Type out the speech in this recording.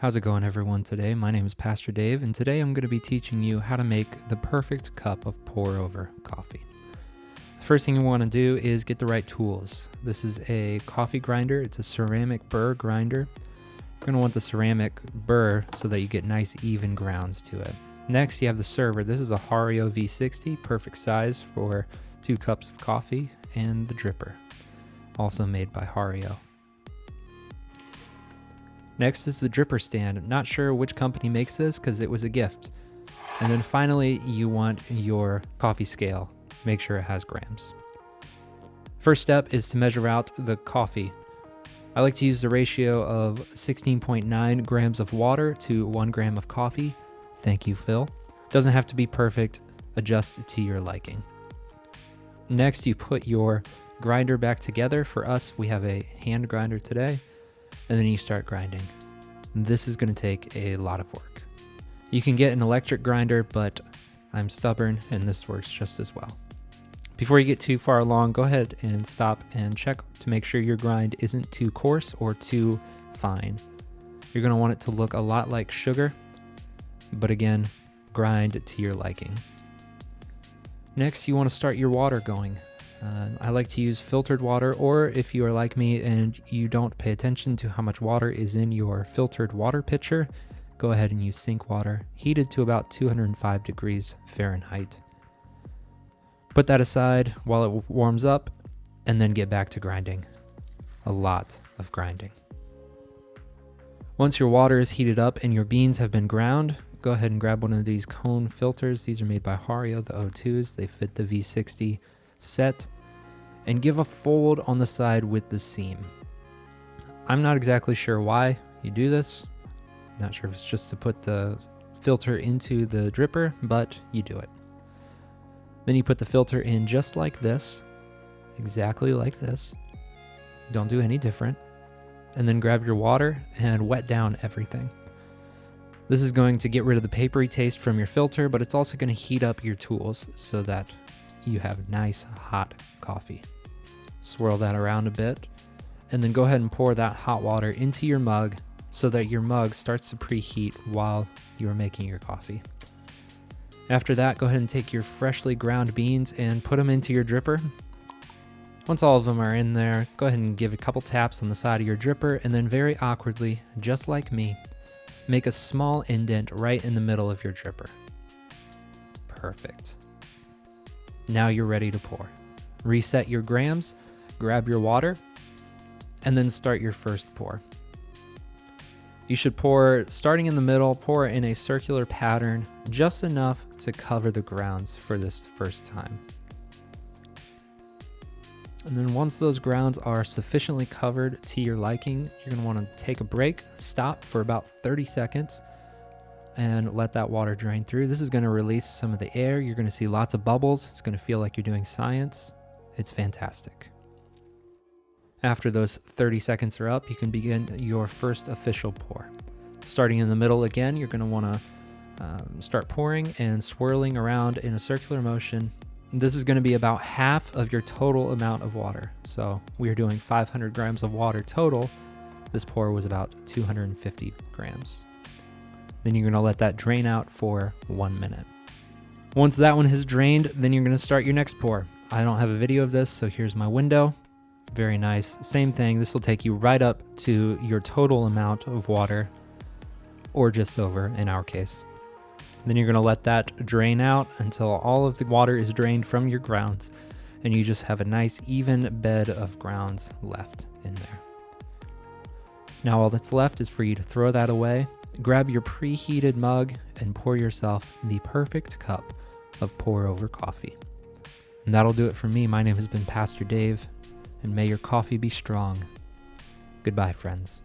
How's it going, everyone? Today, my name is Pastor Dave, and today I'm going to be teaching you how to make the perfect cup of pour-over coffee. The first thing you want to do is get the right tools. This is a coffee grinder. It's a ceramic burr grinder. You're going to want the ceramic burr so that you get nice, even grounds to it. Next, you have the server. This is a Hario V60, perfect size for 2 cups of coffee, and the dripper, also made by Hario. Next is the dripper stand. I'm not sure which company makes this because it was a gift. And then finally, you want your coffee scale. Make sure it has grams. First step is to measure out the coffee. I like to use the ratio of 16.9 grams of water to 1 gram of coffee. Thank you, Phil. Doesn't have to be perfect. Adjust to your liking. Next, you put your grinder back together. For us, we have a hand grinder today. And then you start grinding. This is going to take a lot of work. You can get an electric grinder, but I'm stubborn and this works just as well. Before you get too far along, go ahead and stop and check to make sure your grind isn't too coarse or too fine. You're going to want it to look a lot like sugar, but again, grind to your liking. Next, you want to start your water going. I like to use filtered water, or if you are like me and you don't pay attention to how much water is in your filtered water pitcher, go ahead and use sink water, heated to about 205 degrees Fahrenheit. Put that aside while it warms up, and then get back to grinding. A lot of grinding. Once your water is heated up and your beans have been ground, go ahead and grab one of these cone filters. These are made by Hario, the O2s. They fit the V60 set, and give a fold on the side with the seam. I'm not exactly sure why you do this. Not sure if it's just to put the filter into the dripper, but you do it. Then you put the filter in just like this, exactly like this. Don't do any different. And then grab your water and wet down everything. This is going to get rid of the papery taste from your filter, but it's also going to heat up your tools so that you have nice hot coffee. Swirl that around a bit, and then go ahead and pour that hot water into your mug so that your mug starts to preheat while you're making your coffee. After that, go ahead and take your freshly ground beans and put them into your dripper. Once all of them are in there, go ahead and give a couple taps on the side of your dripper, and then very awkwardly, just like me, make a small indent right in the middle of your dripper. Perfect. Now you're ready to pour. Reset your grams, grab your water, and then start your first pour. You should pour, starting in the middle, pour in a circular pattern, just enough to cover the grounds for this first time. And then once those grounds are sufficiently covered to your liking, you're going to want to take a break, stop for about 30 seconds, and let that water drain through. This is going to release some of the air. You're going to see lots of bubbles. It's going to feel like you're doing science. It's fantastic. After those 30 seconds are up, you can begin your first official pour. Starting in the middle again, you're going to want to start pouring and swirling around in a circular motion. This is going to be about half of your total amount of water. So we are doing 500 grams of water total. This pour was about 250 grams. Then you're going to let that drain out for 1 minute. Once that one has drained, then you're going to start your next pour. I don't have a video of this, so here's my window. Very nice. Same thing. This will take you right up to your total amount of water, or just over in our case. Then you're going to let that drain out until all of the water is drained from your grounds, and you just have a nice even bed of grounds left in there. Now all that's left is for you to throw that away. Grab your preheated mug and pour yourself the perfect cup of pour-over coffee. And that'll do it for me. My name has been Pastor Dave, and may your coffee be strong. Goodbye, friends.